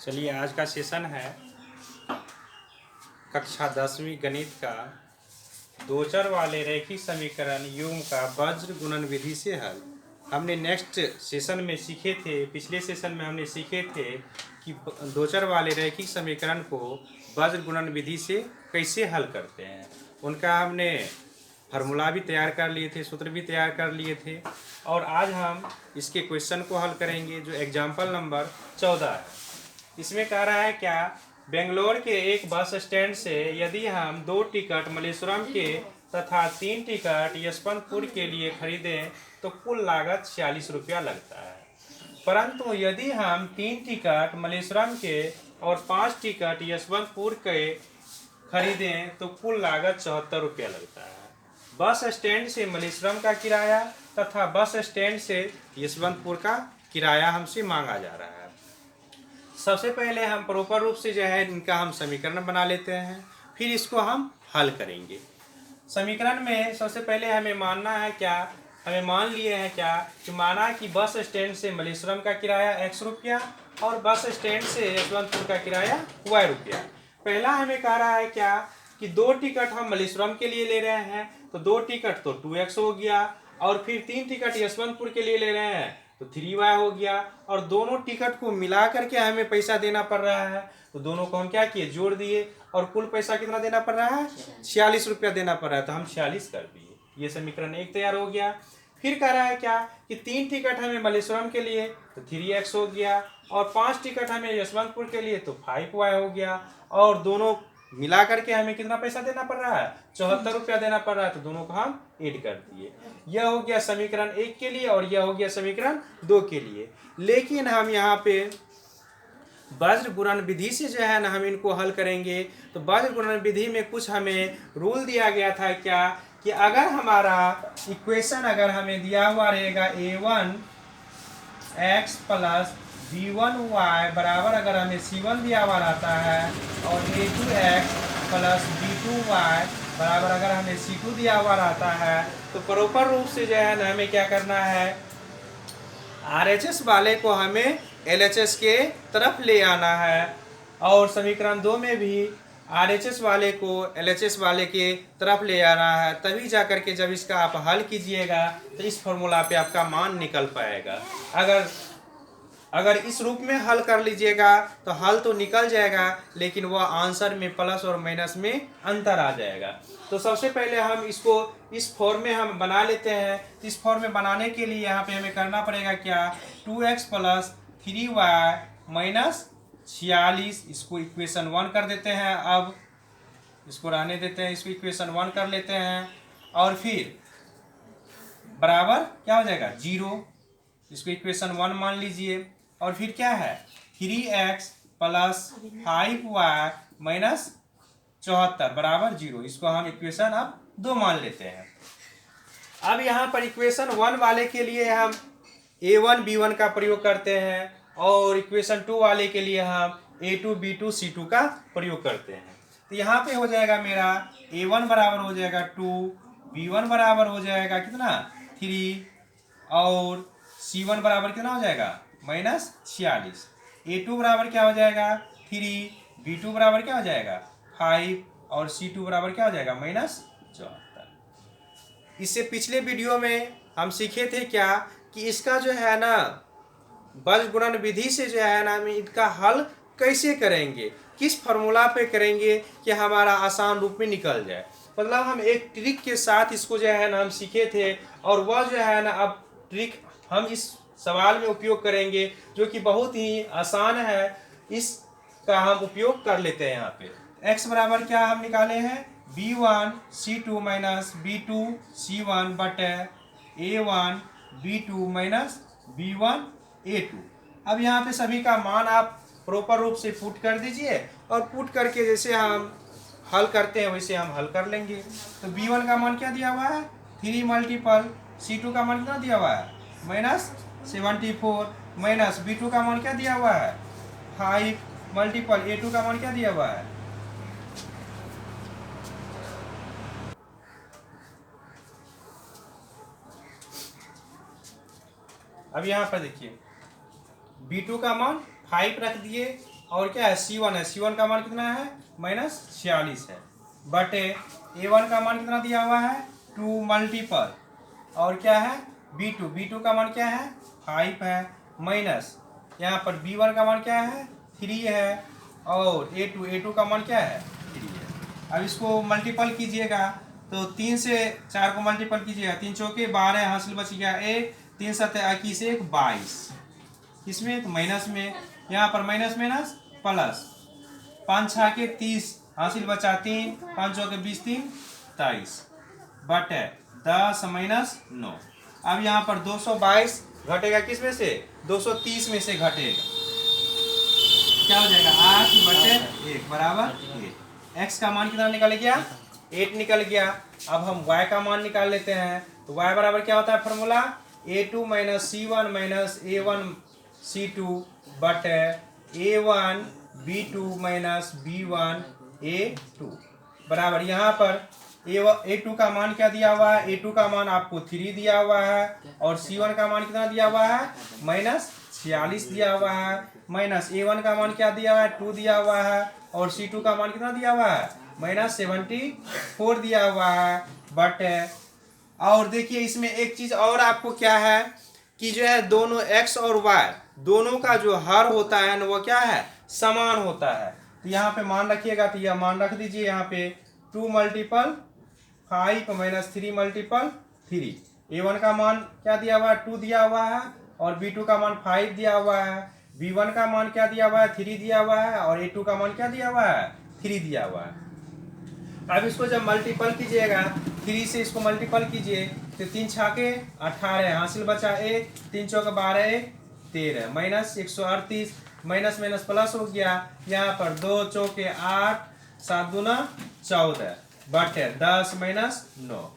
चलिए, आज का सेशन है कक्षा 10वीं गणित का दो चर वाले रैखिक समीकरण युग्म का वज्र गुणन विधि से हल। हमने नेक्स्ट सेशन में सीखे थे, पिछले सेशन में हमने सीखे थे कि दो चर वाले रैखिक समीकरण को वज्र गुणन विधि से कैसे हल करते हैं। उनका हमने फार्मूला भी तैयार कर लिए थे, सूत्र भी तैयार कर लिए थे, और आज हम इसके क्वेश्चन को हल करेंगे जो एग्जाम्पल नंबर 14 है। इसमें कह रहा है क्या, बेंगलोर के एक बस स्टैंड से यदि हम 2 टिकट मलेश्वरम के तथा 3 टिकट यशवंतपुर के लिए खरीदें तो कुल लागत 46 रुपया लगता है, परंतु यदि हम 3 टिकट मलेश्वरम के और 5 टिकट यशवंतपुर के खरीदें तो कुल लागत 74 रुपया लगता है। बस स्टैंड से मलेश्वरम का किराया तथा बस स्टैंड से यशवंतपुर का किराया हमसे मांगा जा रहा है। सबसे पहले हम प्रॉपर रूप से जो है इनका हम समीकरण बना लेते हैं, फिर इसको हम हल करेंगे। समीकरण में सबसे पहले हमें मानना है क्या, हमें मान लिए हैं क्या कि माना कि बस स्टैंड से मलेश्वरम का किराया x रुपया और बस स्टैंड से यशवंतपुर का किराया y रुपया। पहला हमें कह रहा है क्या कि 2 टिकट हम मलेश्वरम के लिए ले रहे हैं तो 2 टिकट तो 2x हो गया, और फिर 3 टिकट यशवंतपुर के लिए ले रहे हैं तो 3y हो गया, और दोनों टिकट को मिला करके हमें पैसा देना पड़ रहा है तो दोनों को हम क्या किए, जोड़ दिए, और कुल पैसा कितना देना पड़ रहा है, 46 रुपया देना पड़ रहा है, तो हम 46 कर दिए। ये समीकरण 1 तैयार हो गया। फिर कह रहा है क्या कि 3 टिकट हमें मलेश्वरम के लिए तो 3x हो गया, और 5 टिकट हमें यशवंतपुर के लिए तो 5y हो गया, और दोनों मिला करके हमें कितना पैसा देना पड़ रहा है, 74 रुपया देना पड़ रहा है, तो दोनों को हम ऐड कर दिए। यह हो गया समीकरण 1 के लिए और यह हो गया समीकरण 2 के लिए। लेकिन हम यहाँ पे वज्र गुणन विधि से जो है ना हम इनको हल करेंगे, तो वज्र गुणन विधि में कुछ हमें रूल दिया गया था क्या कि अगर हमारा इक्वेशन अगर हमें दिया हुआ रहेगा a1 x प्लस b1y बराबर, अगर हमें c1 दिया हुआ रहता है, और a2 x प्लस b2y बराबर अगर हमें c2 दिया हुआ रहता है, तो प्रॉपर रूप से जो है ना हमें क्या करना है, RHS वाले को हमें LHS के तरफ ले आना है, और समीकरण 2 में भी RHS वाले को LHS वाले के तरफ ले आना है। तभी जा करके जब इसका आप हल कीजिएगा तो इस फॉर्मूला पे आपका मान निकल पाएगा। अगर इस रूप में हल कर लीजिएगा तो हल तो निकल जाएगा, लेकिन वह आंसर में प्लस और माइनस में अंतर आ जाएगा। तो सबसे पहले हम इसको इस फॉर्म में हम बना लेते हैं। इस फॉर्म में बनाने के लिए यहाँ पे हमें करना पड़ेगा क्या, 2x प्लस 3y माइनस 46, इसको इक्वेशन 1 कर देते हैं। अब इसको रहने देते हैं, इसको इक्वेशन 1 कर लेते हैं, और फिर बराबर क्या हो जाएगा 0, इसको इक्वेशन 1 मान लीजिए, और फिर क्या है 3x प्लस 5y माइनस 74 बराबर 0, इसको हम इक्वेशन अब 2 मान लेते हैं। अब यहाँ पर इक्वेशन 1 वाले के लिए हम a1 b1 का प्रयोग करते हैं, और इक्वेशन 2 वाले के लिए हम a2 b2 c2 का प्रयोग करते हैं। तो यहाँ पे हो जाएगा मेरा a1 बराबर हो जाएगा 2, b1 बराबर हो जाएगा कितना 3, और c1 बराबर कितना हो जाएगा माइनस 46, a2 बराबर क्या हो जाएगा 3, b2 बराबर क्या हो जाएगा 5, और c2 बराबर क्या हो जाएगा माइनस 74। इससे पिछले वीडियो में हम सीखे थे क्या कि इसका जो है ना वज्र गुणन विधि से जो है ना हम इनका हल कैसे करेंगे, किस फॉर्मूला पे करेंगे कि हमारा आसान रूप में निकल जाए। मतलब हम एक ट्रिक के साथ इसको जो है ना हम सीखे थे, और वह जो है ना अब ट्रिक हम इस सवाल में उपयोग करेंगे जो कि बहुत ही आसान है। इसका हम उपयोग कर लेते हैं। यहाँ पे x बराबर क्या हम निकाले हैं, b1 c2 minus b2 c1 बटे a1 b2 minus b1 a2। अब यहाँ पे सभी का मान आप प्रॉपर रूप से पुट कर दीजिए, और पुट करके जैसे हम हल करते हैं वैसे हम हल कर लेंगे। तो b1 का मान क्या दिया हुआ है 3 मल्टीपल c2 का मान कितना दिया हुआ है माइनस 74, माइनस b2 का मान क्या दिया हुआ है 5 मल्टीपल a2 का मान क्या दिया हुआ है अब यहाँ पर देखिए B2 का मान 5 रख दिए, और क्या है C1 है, C1 का मान कितना है -46 है, बट A1 का मान कितना दिया हुआ है 2 मल्टीपल, और क्या है B2 का मान क्या है 5 है, माइनस यहाँ पर B1 का मान क्या है 3 है, और A2 का मान क्या है 3 है। अब इसको मल्टीपल कीजिएगा तो 3 से 4 को मल्टीपल कीजिएगा, 3 चौके 12 हासिल बच गया 1, 3 सत्ते 21 1 22, इसमें तो माइनस में, यहाँ पर माइनस माइनस प्लस, 5 6 के 30 हासिल बचा 3, 5 चौके 20 3 23, बट 10 माइनस 9। अब यहाँ पर 222 घटेगा किस में से 230 में से घटेगा, क्या हो जाएगा 8 बटे 1 बराबर 8। x का मान कितना निकल गया 8 निकल गया। अब हम y का मान निकाल लेते हैं, तो y बराबर क्या होता है formula a2 minus C1 minus A1 C2 but A1 B2 minus B1 A2 बराबर, यहाँ पर A2 का मान क्या दिया हुआ है, A2 का मान आपको 3 दिया हुआ है, और C1 का मान कितना दिया हुआ है -46 दिया हुआ है, माइनस A1 का मान क्या दिया हुआ है 2 दिया हुआ है, और C2 का मान कितना दिया हुआ है -74 दिया हुआ है, बट और देखिए इसमें एक चीज और आपको क्या है कि जो है दोनों x और y दोनों का जो हर होता है ना वो क्या है समान होता है। तो यहाँ पे मान रखिएगा, तो यह मान रख दीजिए यहाँ पे 2 मल्टीपल 5 माइनस 3 मल्टीपल 3, A1 का मान क्या दिया हुआ है 2 दिया हुआ है, और B2 का मान 5 दिया हुआ है, B1 का मान क्या दिया हुआ है 3 दिया हुआ है, और A2 का मान क्या दिया हुआ है 3 दिया हुआ है। अब इसको जब मल्टीपल कीजिएगा 3 से इसको मल्टीपल कीजिए तो 3 छाके 18 हासिल बचा 1, 3 चौके 12 1 13 माइनस 138, माइनस माइनस प्लस हो गया, यहाँ पर 2 चौके 8 7 दूना 14 बट 10 माइनस 9।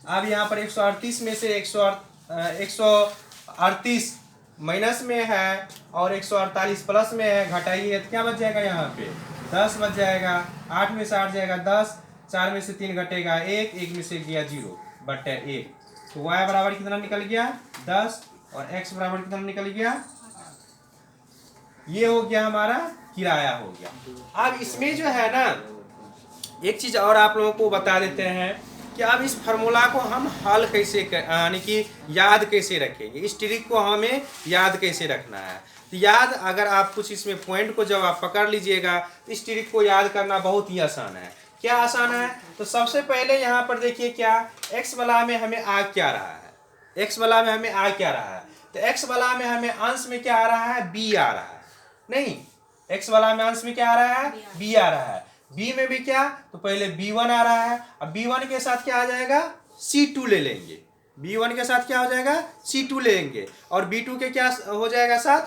अब यहाँ पर 138 में से 138 माइनस में है और 148 प्लस में है, घटाइए तो क्या बच जाएगा यहाँ पे 10 बच जाएगा, 8 में से 8 जाएगा 10, 4 में से 3 घटेगा 1, 1 में से गया 0 बट 1, तो y बराबर कितना निकल गया 10 और x बराबर कितना निकल गया, ये हो गया हमारा किराया हो गया। अब इसमें जो है ना एक चीज और आप लोगों को बता देते हैं कि अब इस फार्मूला को हम हल कैसे यानी कि याद कैसे रखेंगे, इस ट्रिक को हमें याद कैसे रखना है। तो याद अगर आप कुछ इसमें पॉइंट को जब आप पकड़ लीजिएगा तो इस ट्रिक को याद करना बहुत ही आसान है। क्या आसान है, तो सबसे पहले यहाँ पर देखिए क्या x वाला में हमें आ क्या रहा है, x वाला में हमें आ क्या रहा है, तो x वाला में हमें अंश में क्या आ रहा है b आ रहा है, नहीं x वाला में अंश में क्या आ रहा है b आ रहा है, b में भी क्या तो पहले b1 आ रहा है, अब b1 के साथ क्या आ जाएगा c2 ले लेंगे, b1 के साथ क्या हो जाएगा c2 लेंगे, और b2 के क्या हो जाएगा साथ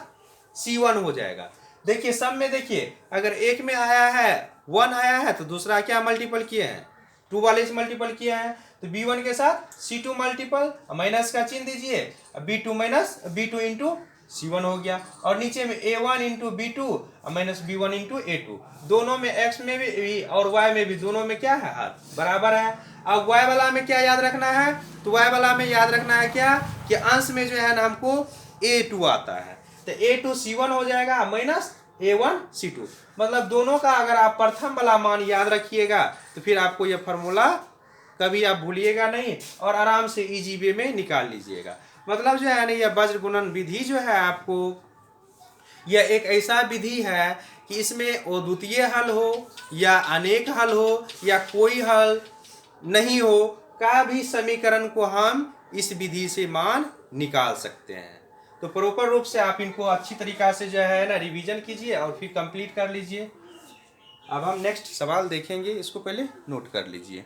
c1 हो जाएगा। देखिए सब में देखिए अगर एक में आया है 1 आया है तो दूसरा क्या मल्टीपल किए हैं 2 वाले से मल्टीपल किया है, तो b1 के साथ c2 मल्टीपल माइनस का चिन्ह दीजिए, b2 minus b2 into c1 हो गया, और नीचे में a1 into b2 minus b1 into a2, दोनों में x में भी और y में भी दोनों में क्या है हाथ बराबर है। अब y वाला में क्या याद रखना है, तो y वाला में याद रखना है क्या कि अंश में जो है ना हमको a2 आता है, तो a2 c1 हो जाएगा माइनस a1 c2, मतलब दोनों का अगर आप प्रथम वाला मान याद रखिएगा तो फिर आपको यह फार्मूला कभी आप भूलिएगा नहीं और आराम से इजी वे में निकाल लीजिएगा। मतलब जो है ना यह वज्र गुणन विधि जो है आपको यह एक ऐसा विधि है कि इसमें अद्वितीय हल हो या अनेक हल हो या कोई हल नहीं हो का भी समीकरण को हम इस विधि से मान निकाल सकते हैं। तो प्रॉपर रूप से आप इनको अच्छी तरीका से जो है ना रिवीजन कीजिए और फिर कंप्लीट कर लीजिए। अब हम नेक्स्ट सवाल देखेंगे, इसको पहले नोट कर लीजिए।